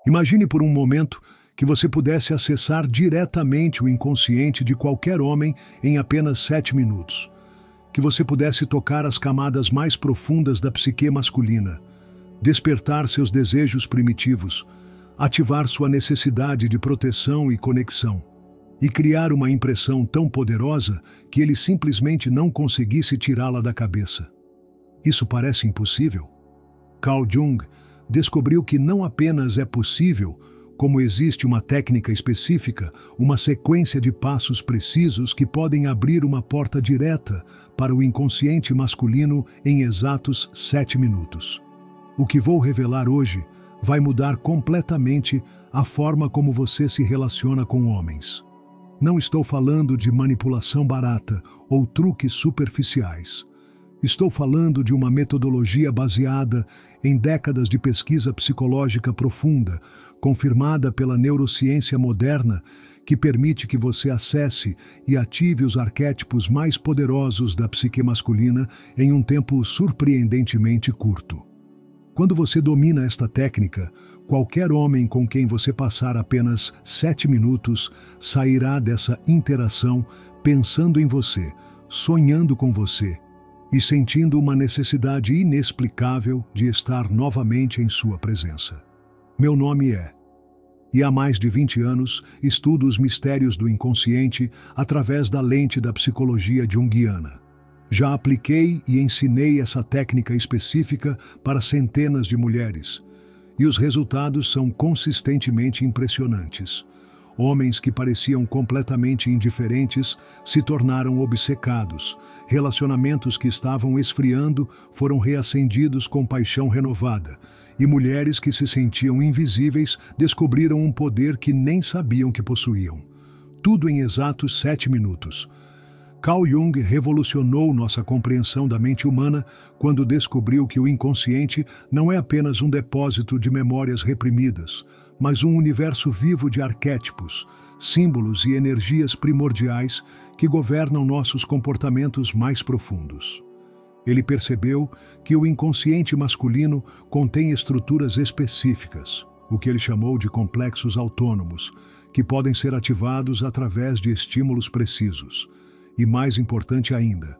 Imagine por um momento que você pudesse acessar diretamente o inconsciente de qualquer homem em apenas 7 minutos. Que você pudesse tocar as camadas mais profundas da psique masculina, despertar seus desejos primitivos, ativar sua necessidade de proteção e conexão, e criar uma impressão tão poderosa que ele simplesmente não conseguisse tirá-la da cabeça. Isso parece impossível? Carl Jung descobriu que não apenas é possível, como existe uma técnica específica, uma sequência de passos precisos que podem abrir uma porta direta para o inconsciente masculino em exatos 7 minutos. O que vou revelar hoje vai mudar completamente a forma como você se relaciona com homens. Não estou falando de manipulação barata ou truques superficiais. Estou falando de uma metodologia baseada em décadas de pesquisa psicológica profunda, confirmada pela neurociência moderna, que permite que você acesse e ative os arquétipos mais poderosos da psique masculina em um tempo surpreendentemente curto. Quando você domina esta técnica, qualquer homem com quem você passar apenas 7 minutos sairá dessa interação pensando em você, sonhando com você, e sentindo uma necessidade inexplicável de estar novamente em sua presença. Meu nome é, e há mais de 20 anos estudo os mistérios do inconsciente através da lente da psicologia junguiana. Já apliquei e ensinei essa técnica específica para centenas de mulheres, e os resultados são consistentemente impressionantes. Homens que pareciam completamente indiferentes se tornaram obcecados. Relacionamentos que estavam esfriando foram reacendidos com paixão renovada. E mulheres que se sentiam invisíveis descobriram um poder que nem sabiam que possuíam. Tudo em exatos 7 minutos. Carl Jung revolucionou nossa compreensão da mente humana quando descobriu que o inconsciente não é apenas um depósito de memórias reprimidas, mas um universo vivo de arquétipos, símbolos e energias primordiais que governam nossos comportamentos mais profundos. Ele percebeu que o inconsciente masculino contém estruturas específicas, o que ele chamou de complexos autônomos, que podem ser ativados através de estímulos precisos. E mais importante ainda,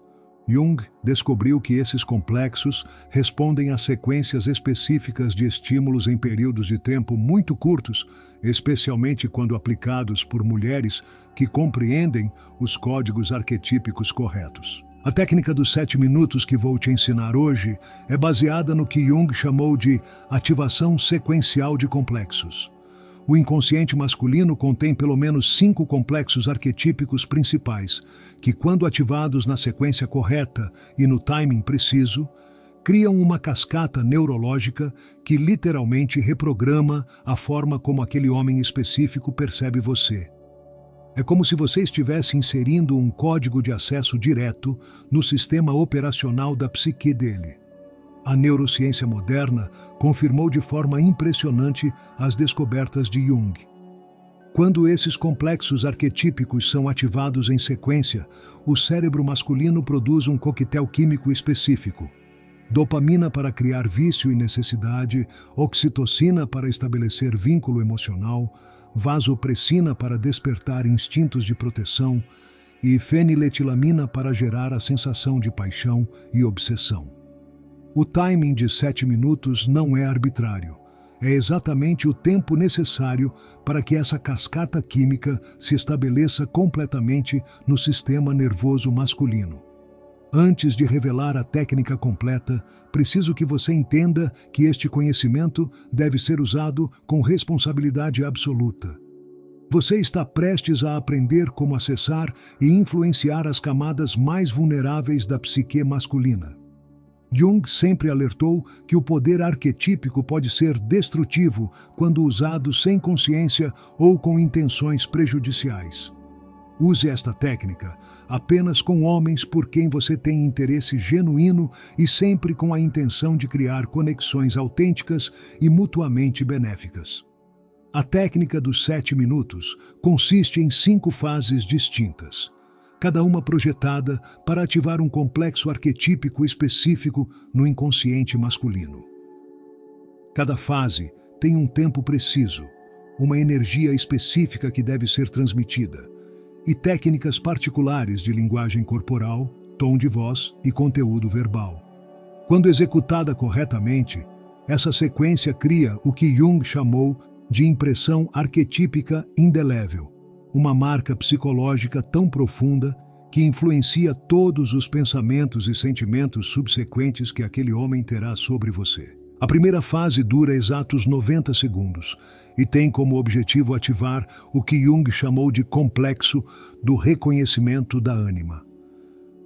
Jung descobriu que esses complexos respondem a sequências específicas de estímulos em períodos de tempo muito curtos, especialmente quando aplicados por mulheres que compreendem os códigos arquetípicos corretos. A técnica dos 7 minutos que vou te ensinar hoje é baseada no que Jung chamou de ativação sequencial de complexos. O inconsciente masculino contém pelo menos 5 complexos arquetípicos principais, que, quando ativados na sequência correta e no timing preciso, criam uma cascata neurológica que literalmente reprograma a forma como aquele homem específico percebe você. É como se você estivesse inserindo um código de acesso direto no sistema operacional da psique dele. A neurociência moderna confirmou de forma impressionante as descobertas de Jung. Quando esses complexos arquetípicos são ativados em sequência, o cérebro masculino produz um coquetel químico específico. Dopamina para criar vício e necessidade, oxitocina para estabelecer vínculo emocional, vasopressina para despertar instintos de proteção e feniletilamina para gerar a sensação de paixão e obsessão. O timing de 7 minutos não é arbitrário. É exatamente o tempo necessário para que essa cascata química se estabeleça completamente no sistema nervoso masculino. Antes de revelar a técnica completa, preciso que você entenda que este conhecimento deve ser usado com responsabilidade absoluta. Você está prestes a aprender como acessar e influenciar as camadas mais vulneráveis da psique masculina. Jung sempre alertou que o poder arquetípico pode ser destrutivo quando usado sem consciência ou com intenções prejudiciais. Use esta técnica apenas com homens por quem você tem interesse genuíno e sempre com a intenção de criar conexões autênticas e mutuamente benéficas. A técnica dos 7 minutos consiste em 5 fases distintas, cada uma projetada para ativar um complexo arquetípico específico no inconsciente masculino. Cada fase tem um tempo preciso, uma energia específica que deve ser transmitida, e técnicas particulares de linguagem corporal, tom de voz e conteúdo verbal. Quando executada corretamente, essa sequência cria o que Jung chamou de impressão arquetípica indelével, uma marca psicológica tão profunda que influencia todos os pensamentos e sentimentos subsequentes que aquele homem terá sobre você. A primeira fase dura exatos 90 segundos e tem como objetivo ativar o que Jung chamou de complexo do reconhecimento da ânima.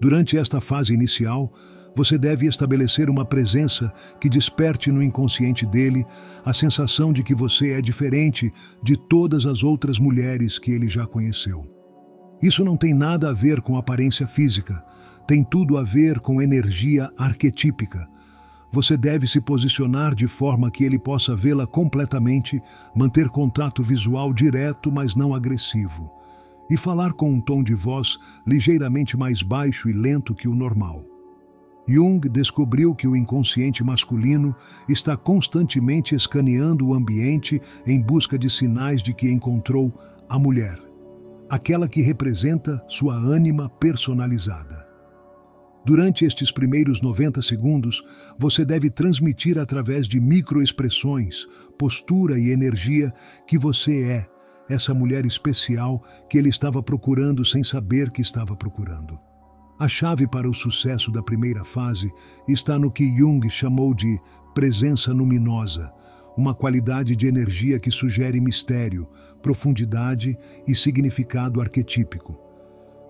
Durante esta fase inicial, você deve estabelecer uma presença que desperte no inconsciente dele a sensação de que você é diferente de todas as outras mulheres que ele já conheceu. Isso não tem nada a ver com aparência física, tem tudo a ver com energia arquetípica. Você deve se posicionar de forma que ele possa vê-la completamente, manter contato visual direto, mas não agressivo, e falar com um tom de voz ligeiramente mais baixo e lento que o normal. Jung descobriu que o inconsciente masculino está constantemente escaneando o ambiente em busca de sinais de que encontrou a mulher, aquela que representa sua ânima personalizada. Durante estes primeiros 90 segundos, você deve transmitir através de microexpressões, postura e energia que você é essa mulher especial que ele estava procurando sem saber que estava procurando. A chave para o sucesso da primeira fase está no que Jung chamou de presença luminosa, uma qualidade de energia que sugere mistério, profundidade e significado arquetípico.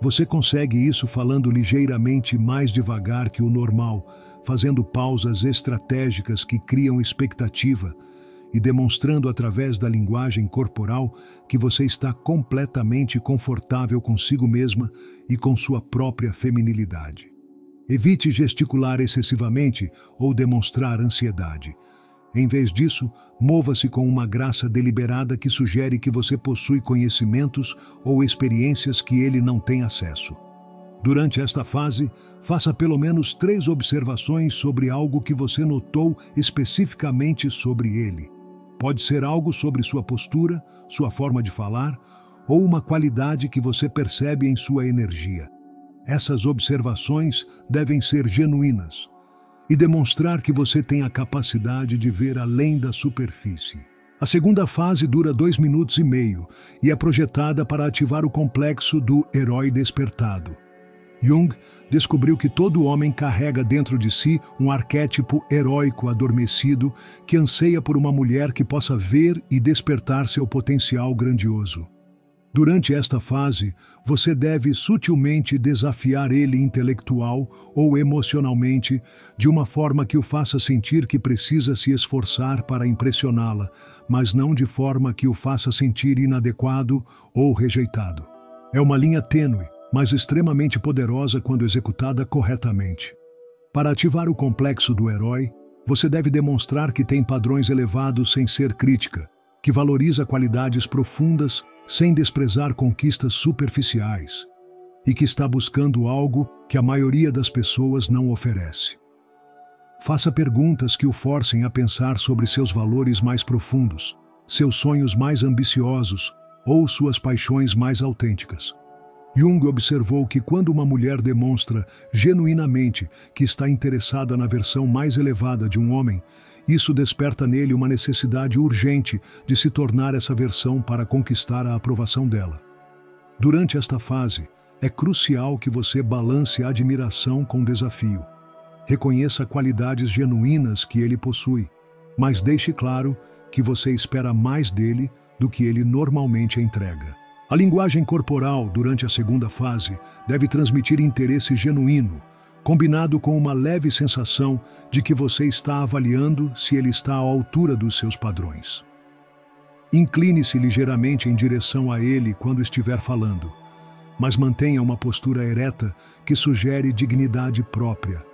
Você consegue isso falando ligeiramente mais devagar que o normal, fazendo pausas estratégicas que criam expectativa e demonstrando através da linguagem corporal que você está completamente confortável consigo mesma e com sua própria feminilidade. Evite gesticular excessivamente ou demonstrar ansiedade. Em vez disso, mova-se com uma graça deliberada que sugere que você possui conhecimentos ou experiências que ele não tem acesso. Durante esta fase, faça pelo menos 3 observações sobre algo que você notou especificamente sobre ele. Pode ser algo sobre sua postura, sua forma de falar, ou uma qualidade que você percebe em sua energia. Essas observações devem ser genuínas e demonstrar que você tem a capacidade de ver além da superfície. A segunda fase dura 2 minutos e meio e é projetada para ativar o complexo do herói despertado. Jung descobriu que todo homem carrega dentro de si um arquétipo heróico adormecido que anseia por uma mulher que possa ver e despertar seu potencial grandioso. Durante esta fase, você deve sutilmente desafiar ele intelectual ou emocionalmente de uma forma que o faça sentir que precisa se esforçar para impressioná-la, mas não de forma que o faça sentir inadequado ou rejeitado. É uma linha tênue, mas extremamente poderosa quando executada corretamente. Para ativar o complexo do herói, você deve demonstrar que tem padrões elevados sem ser crítica, que valoriza qualidades profundas sem desprezar conquistas superficiais, e que está buscando algo que a maioria das pessoas não oferece. Faça perguntas que o forcem a pensar sobre seus valores mais profundos, seus sonhos mais ambiciosos ou suas paixões mais autênticas. Jung observou que quando uma mulher demonstra genuinamente que está interessada na versão mais elevada de um homem, isso desperta nele uma necessidade urgente de se tornar essa versão para conquistar a aprovação dela. Durante esta fase, é crucial que você balance a admiração com desafio. Reconheça qualidades genuínas que ele possui, mas deixe claro que você espera mais dele do que ele normalmente entrega. A linguagem corporal, durante a segunda fase, deve transmitir interesse genuíno, combinado com uma leve sensação de que você está avaliando se ele está à altura dos seus padrões. Incline-se ligeiramente em direção a ele quando estiver falando, mas mantenha uma postura ereta que sugere dignidade própria.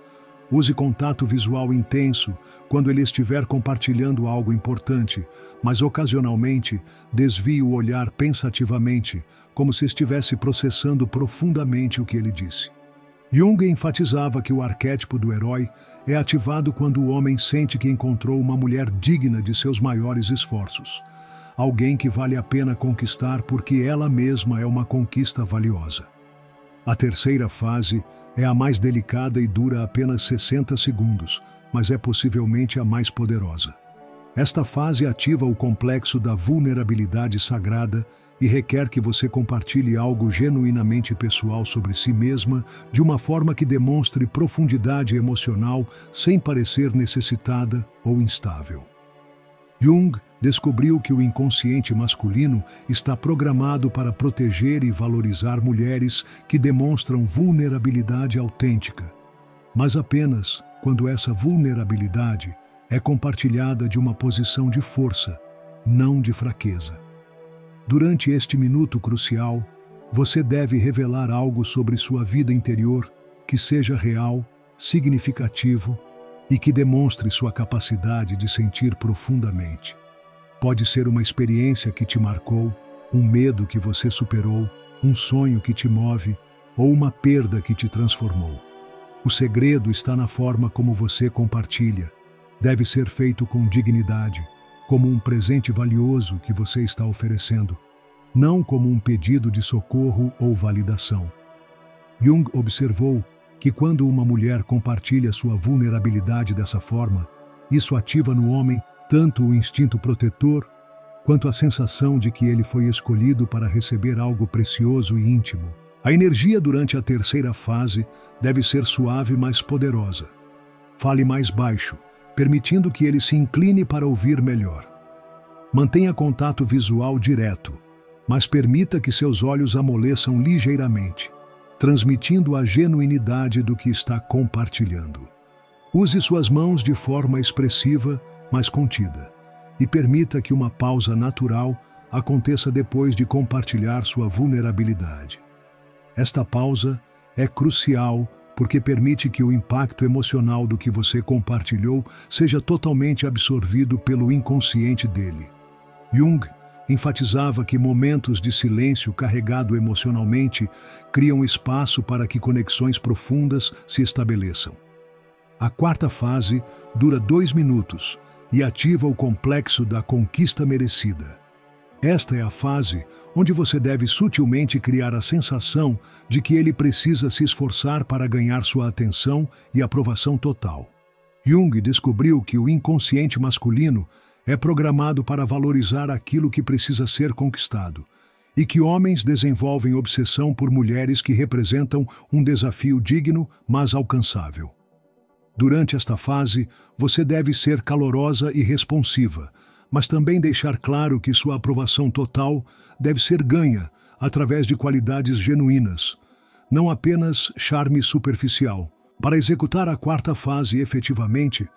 Use contato visual intenso quando ele estiver compartilhando algo importante, mas ocasionalmente desvie o olhar pensativamente, como se estivesse processando profundamente o que ele disse. Jung enfatizava que o arquétipo do herói é ativado quando o homem sente que encontrou uma mulher digna de seus maiores esforços. Alguém que vale a pena conquistar porque ela mesma é uma conquista valiosa. A terceira fase é a mais delicada e dura apenas 60 segundos, mas é possivelmente a mais poderosa. Esta fase ativa o complexo da vulnerabilidade sagrada e requer que você compartilhe algo genuinamente pessoal sobre si mesma de uma forma que demonstre profundidade emocional sem parecer necessitada ou instável. Jung descobriu que o inconsciente masculino está programado para proteger e valorizar mulheres que demonstram vulnerabilidade autêntica, mas apenas quando essa vulnerabilidade é compartilhada de uma posição de força, não de fraqueza. Durante este minuto crucial, você deve revelar algo sobre sua vida interior que seja real, significativo e que demonstre sua capacidade de sentir profundamente. Pode ser uma experiência que te marcou, um medo que você superou, um sonho que te move ou uma perda que te transformou. O segredo está na forma como você compartilha. Deve ser feito com dignidade, como um presente valioso que você está oferecendo, não como um pedido de socorro ou validação. Jung observou que quando uma mulher compartilha sua vulnerabilidade dessa forma, isso ativa no homem tanto o instinto protetor quanto a sensação de que ele foi escolhido para receber algo precioso e íntimo. A energia durante a terceira fase deve ser suave, mas poderosa. Fale mais baixo, permitindo que ele se incline para ouvir melhor. Mantenha contato visual direto, mas permita que seus olhos amoleçam ligeiramente, transmitindo a genuinidade do que está compartilhando. Use suas mãos de forma expressiva, mas contida, e permita que uma pausa natural aconteça depois de compartilhar sua vulnerabilidade. Esta pausa é crucial porque permite que o impacto emocional do que você compartilhou seja totalmente absorvido pelo inconsciente dele. Jung enfatizava que momentos de silêncio carregado emocionalmente criam espaço para que conexões profundas se estabeleçam. A quarta fase dura 2 minutos e ativa o complexo da conquista merecida. Esta é a fase onde você deve sutilmente criar a sensação de que ele precisa se esforçar para ganhar sua atenção e aprovação total. Jung descobriu que o inconsciente masculino é programado para valorizar aquilo que precisa ser conquistado, e que homens desenvolvem obsessão por mulheres que representam um desafio digno, mas alcançável. Durante esta fase, você deve ser calorosa e responsiva, mas também deixar claro que sua aprovação total deve ser ganha através de qualidades genuínas, não apenas charme superficial. Para executar a quarta fase efetivamente,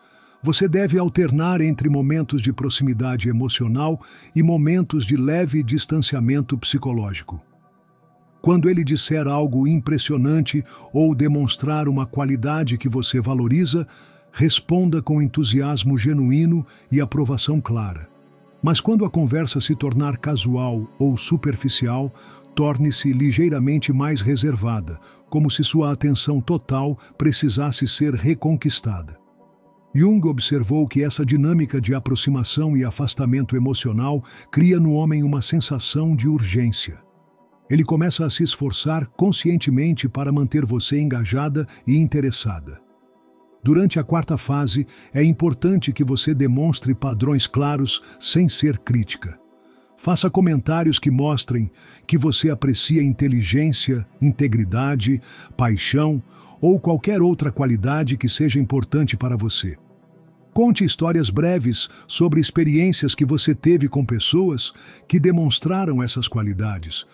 você deve alternar entre momentos de proximidade emocional e momentos de leve distanciamento psicológico. Quando ele disser algo impressionante ou demonstrar uma qualidade que você valoriza, responda com entusiasmo genuíno e aprovação clara. Mas quando a conversa se tornar casual ou superficial, torne-se ligeiramente mais reservada, como se sua atenção total precisasse ser reconquistada. Jung observou que essa dinâmica de aproximação e afastamento emocional cria no homem uma sensação de urgência. Ele começa a se esforçar conscientemente para manter você engajada e interessada. Durante a quarta fase, é importante que você demonstre padrões claros sem ser crítica. Faça comentários que mostrem que você aprecia inteligência, integridade, paixão ou qualquer outra qualidade que seja importante para você. Conte histórias breves sobre experiências que você teve com pessoas que demonstraram essas qualidades,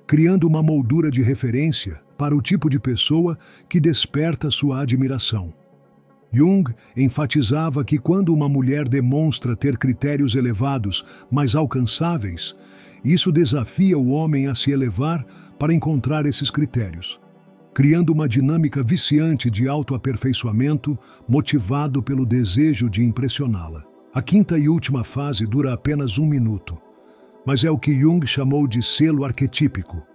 criando uma moldura de referência para o tipo de pessoa que desperta sua admiração. Jung enfatizava que quando uma mulher demonstra ter critérios elevados, mas alcançáveis, isso desafia o homem a se elevar para encontrar esses critérios, criando uma dinâmica viciante de autoaperfeiçoamento motivado pelo desejo de impressioná-la. A quinta e última fase dura apenas 1 minuto, mas é o que Jung chamou de selo arquetípico,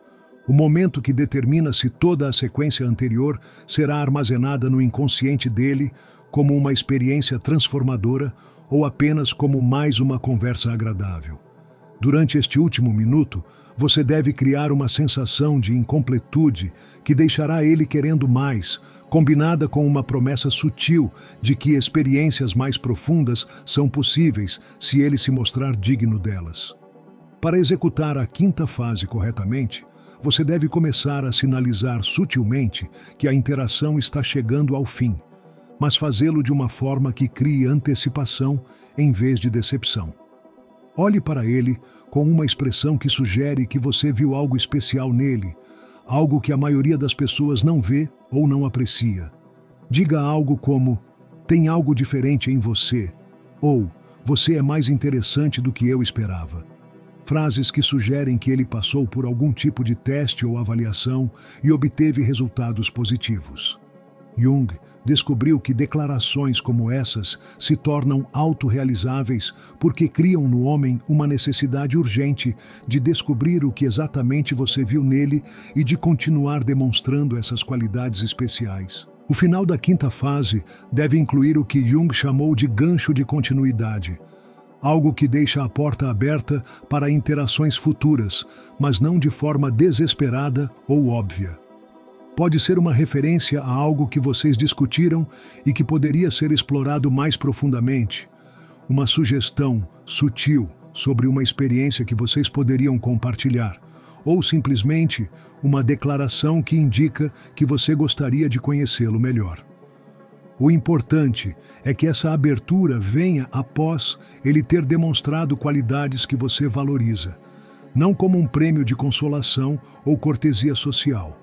O momento que determina se toda a sequência anterior será armazenada no inconsciente dele como uma experiência transformadora ou apenas como mais uma conversa agradável. Durante este último minuto, você deve criar uma sensação de incompletude que deixará ele querendo mais, combinada com uma promessa sutil de que experiências mais profundas são possíveis se ele se mostrar digno delas. Para executar a quinta fase corretamente, você deve começar a sinalizar sutilmente que a interação está chegando ao fim, mas fazê-lo de uma forma que crie antecipação em vez de decepção. Olhe para ele com uma expressão que sugere que você viu algo especial nele, algo que a maioria das pessoas não vê ou não aprecia. Diga algo como: "Tem algo diferente em você", ou "Você é mais interessante do que eu esperava". Frases que sugerem que ele passou por algum tipo de teste ou avaliação e obteve resultados positivos. Jung descobriu que declarações como essas se tornam autorrealizáveis porque criam no homem uma necessidade urgente de descobrir o que exatamente você viu nele e de continuar demonstrando essas qualidades especiais. O final da quinta fase deve incluir o que Jung chamou de gancho de continuidade, algo que deixa a porta aberta para interações futuras, mas não de forma desesperada ou óbvia. Pode ser uma referência a algo que vocês discutiram e que poderia ser explorado mais profundamente, uma sugestão sutil sobre uma experiência que vocês poderiam compartilhar, ou simplesmente uma declaração que indica que você gostaria de conhecê-lo melhor. O importante é que essa abertura venha após ele ter demonstrado qualidades que você valoriza, não como um prêmio de consolação ou cortesia social.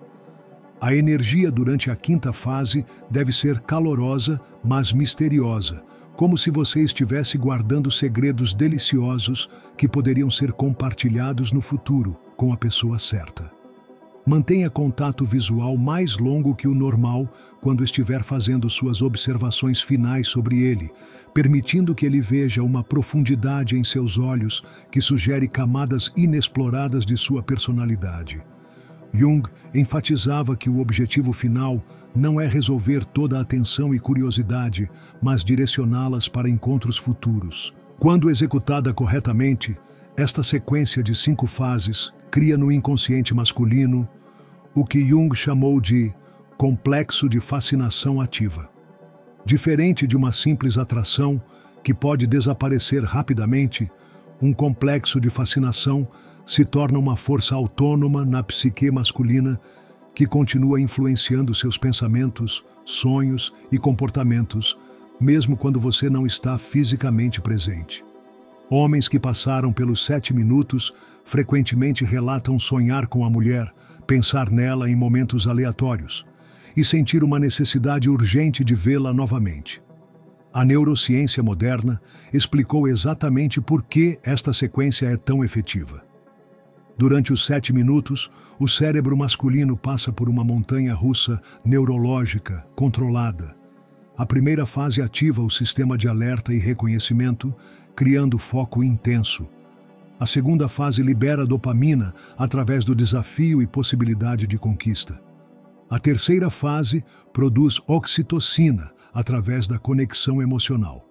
A energia durante a quinta fase deve ser calorosa, mas misteriosa, como se você estivesse guardando segredos deliciosos que poderiam ser compartilhados no futuro com a pessoa certa. Mantenha contato visual mais longo que o normal quando estiver fazendo suas observações finais sobre ele, permitindo que ele veja uma profundidade em seus olhos que sugere camadas inexploradas de sua personalidade. Jung enfatizava que o objetivo final não é resolver toda a atenção e curiosidade, mas direcioná-las para encontros futuros. Quando executada corretamente, esta sequência de 5 fases cria no inconsciente masculino o que Jung chamou de complexo de fascinação ativa. Diferente de uma simples atração que pode desaparecer rapidamente, um complexo de fascinação se torna uma força autônoma na psique masculina que continua influenciando seus pensamentos, sonhos e comportamentos, mesmo quando você não está fisicamente presente. Homens que passaram pelos 7 minutos frequentemente relatam sonhar com a mulher, pensar nela em momentos aleatórios e sentir uma necessidade urgente de vê-la novamente. A neurociência moderna explicou exatamente por que esta sequência é tão efetiva. Durante os 7 minutos, o cérebro masculino passa por uma montanha-russa neurológica controlada. A primeira fase ativa o sistema de alerta e reconhecimento, criando foco intenso. A segunda fase libera dopamina através do desafio e possibilidade de conquista. A terceira fase produz oxitocina através da conexão emocional.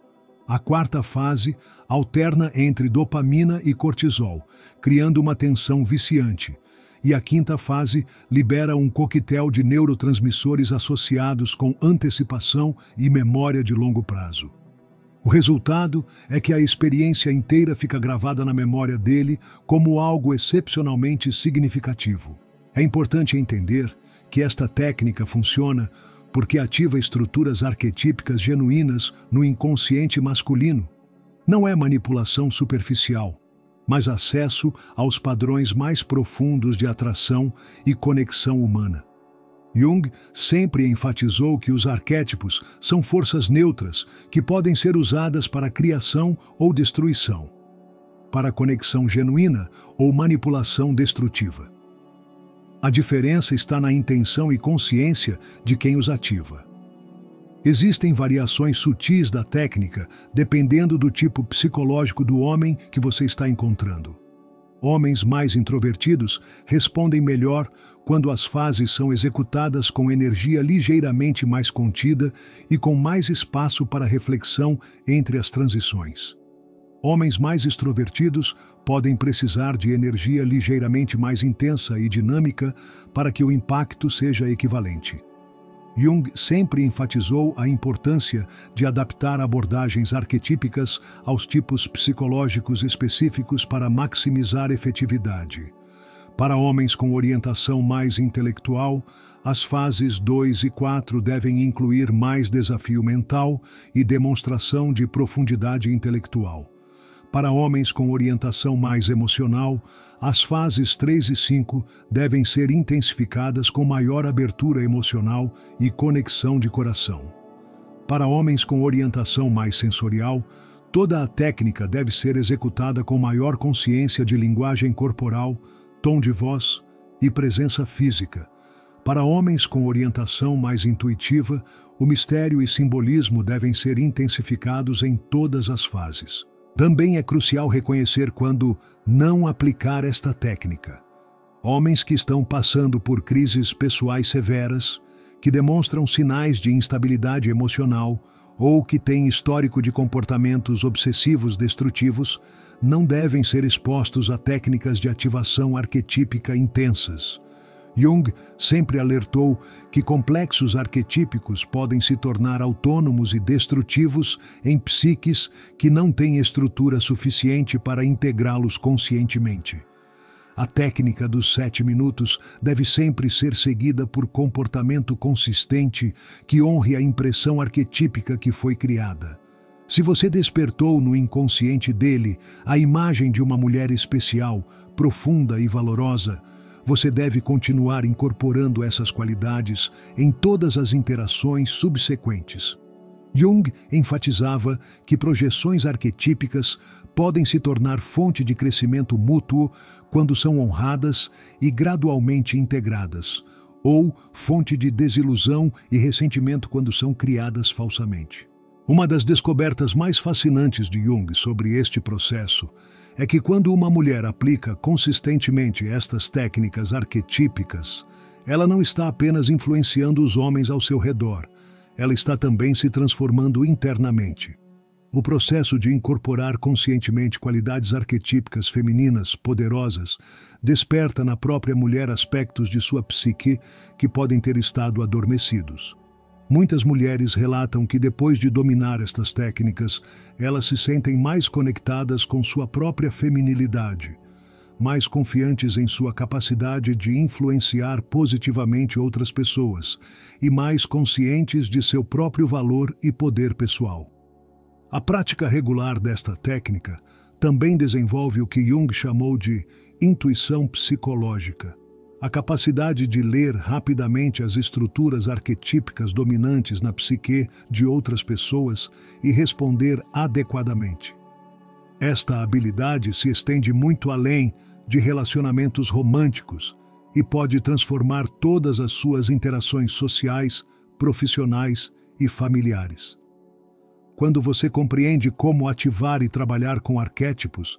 A quarta fase alterna entre dopamina e cortisol, criando uma tensão viciante. E a quinta fase libera um coquetel de neurotransmissores associados com antecipação e memória de longo prazo. O resultado é que a experiência inteira fica gravada na memória dele como algo excepcionalmente significativo. É importante entender que esta técnica funciona porque ativa estruturas arquetípicas genuínas no inconsciente masculino. Não é manipulação superficial, mas acesso aos padrões mais profundos de atração e conexão humana. Jung sempre enfatizou que os arquétipos são forças neutras que podem ser usadas para criação ou destruição, para conexão genuína ou manipulação destrutiva. A diferença está na intenção e consciência de quem os ativa. Existem variações sutis da técnica dependendo do tipo psicológico do homem que você está encontrando. Homens mais introvertidos respondem melhor quando as fases são executadas com energia ligeiramente mais contida e com mais espaço para reflexão entre as transições. Homens mais extrovertidos podem precisar de energia ligeiramente mais intensa e dinâmica para que o impacto seja equivalente. Jung sempre enfatizou a importância de adaptar abordagens arquetípicas aos tipos psicológicos específicos para maximizar efetividade. Para homens com orientação mais intelectual, as fases 2 e 4 devem incluir mais desafio mental e demonstração de profundidade intelectual. Para homens com orientação mais emocional, as fases 3 e 5 devem ser intensificadas com maior abertura emocional e conexão de coração. Para homens com orientação mais sensorial, toda a técnica deve ser executada com maior consciência de linguagem corporal, tom de voz e presença física. Para homens com orientação mais intuitiva, o mistério e simbolismo devem ser intensificados em todas as fases. Também é crucial reconhecer quando não aplicar esta técnica. Homens que estão passando por crises pessoais severas, que demonstram sinais de instabilidade emocional ou que têm histórico de comportamentos obsessivos destrutivos, não devem ser expostos a técnicas de ativação arquetípica intensas. Jung sempre alertou que complexos arquetípicos podem se tornar autônomos e destrutivos em psiques que não têm estrutura suficiente para integrá-los conscientemente. A técnica dos 7 minutos deve sempre ser seguida por comportamento consistente que honre a impressão arquetípica que foi criada. Se você despertou no inconsciente dele a imagem de uma mulher especial, profunda e valorosa, você deve continuar incorporando essas qualidades em todas as interações subsequentes. Jung enfatizava que projeções arquetípicas podem se tornar fonte de crescimento mútuo quando são honradas e gradualmente integradas, ou fonte de desilusão e ressentimento quando são criadas falsamente. Uma das descobertas mais fascinantes de Jung sobre este processo é que quando uma mulher aplica consistentemente estas técnicas arquetípicas, ela não está apenas influenciando os homens ao seu redor, ela está também se transformando internamente. O processo de incorporar conscientemente qualidades arquetípicas femininas poderosas desperta na própria mulher aspectos de sua psique que podem ter estado adormecidos. Muitas mulheres relatam que depois de dominar estas técnicas, elas se sentem mais conectadas com sua própria feminilidade, mais confiantes em sua capacidade de influenciar positivamente outras pessoas e mais conscientes de seu próprio valor e poder pessoal. A prática regular desta técnica também desenvolve o que Jung chamou de intuição psicológica, a capacidade de ler rapidamente as estruturas arquetípicas dominantes na psique de outras pessoas e responder adequadamente. Esta habilidade se estende muito além de relacionamentos românticos e pode transformar todas as suas interações sociais, profissionais e familiares. Quando você compreende como ativar e trabalhar com arquétipos,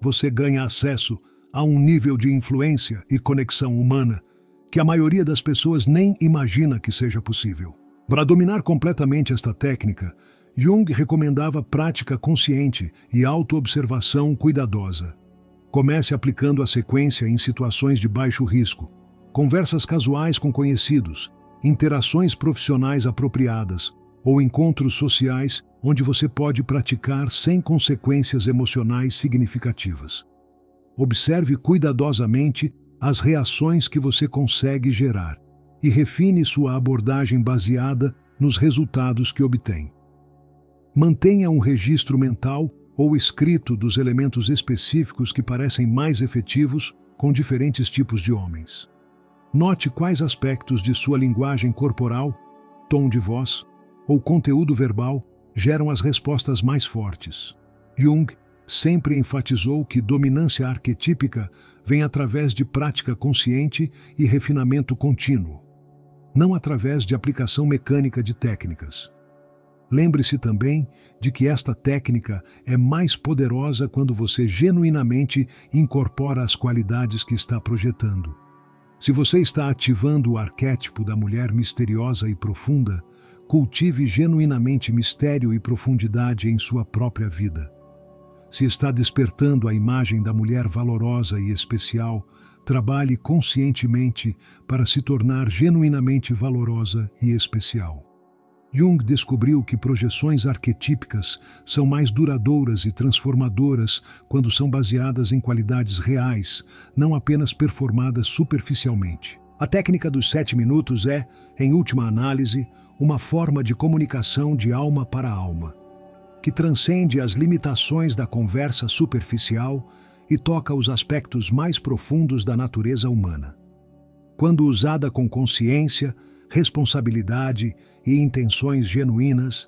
você ganha acesso a um nível de influência e conexão humana que a maioria das pessoas nem imagina que seja possível. Para dominar completamente esta técnica, Jung recomendava prática consciente e autoobservação cuidadosa. Comece aplicando a sequência em situações de baixo risco, conversas casuais com conhecidos, interações profissionais apropriadas ou encontros sociais onde você pode praticar sem consequências emocionais significativas. Observe cuidadosamente as reações que você consegue gerar e refine sua abordagem baseada nos resultados que obtém. Mantenha um registro mental ou escrito dos elementos específicos que parecem mais efetivos com diferentes tipos de homens. Note quais aspectos de sua linguagem corporal, tom de voz ou conteúdo verbal geram as respostas mais fortes. Jung sempre enfatizou que dominância arquetípica vem através de prática consciente e refinamento contínuo, não através de aplicação mecânica de técnicas. Lembre-se também de que esta técnica é mais poderosa quando você genuinamente incorpora as qualidades que está projetando. Se você está ativando o arquétipo da mulher misteriosa e profunda, cultive genuinamente mistério e profundidade em sua própria vida. Se está despertando a imagem da mulher valorosa e especial, trabalhe conscientemente para se tornar genuinamente valorosa e especial. Jung descobriu que projeções arquetípicas são mais duradouras e transformadoras quando são baseadas em qualidades reais, não apenas performadas superficialmente. A técnica dos 7 minutos é, em última análise, uma forma de comunicação de alma para alma, que transcende as limitações da conversa superficial e toca os aspectos mais profundos da natureza humana. Quando usada com consciência, responsabilidade e intenções genuínas,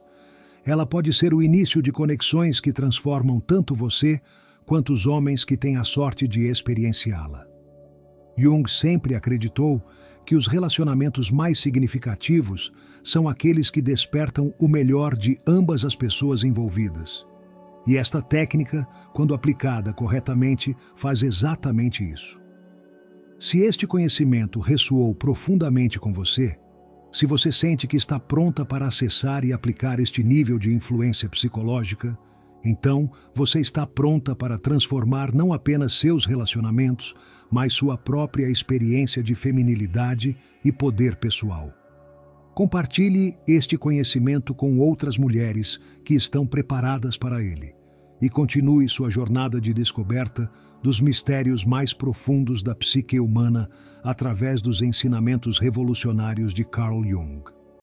ela pode ser o início de conexões que transformam tanto você quanto os homens que têm a sorte de experienciá-la. Jung sempre acreditou que os relacionamentos mais significativos são aqueles que despertam o melhor de ambas as pessoas envolvidas. E esta técnica, quando aplicada corretamente, faz exatamente isso. Se este conhecimento ressoou profundamente com você, se você sente que está pronta para acessar e aplicar este nível de influência psicológica, então você está pronta para transformar não apenas seus relacionamentos, mas sua própria experiência de feminilidade e poder pessoal. Compartilhe este conhecimento com outras mulheres que estão preparadas para ele e continue sua jornada de descoberta dos mistérios mais profundos da psique humana através dos ensinamentos revolucionários de Carl Jung.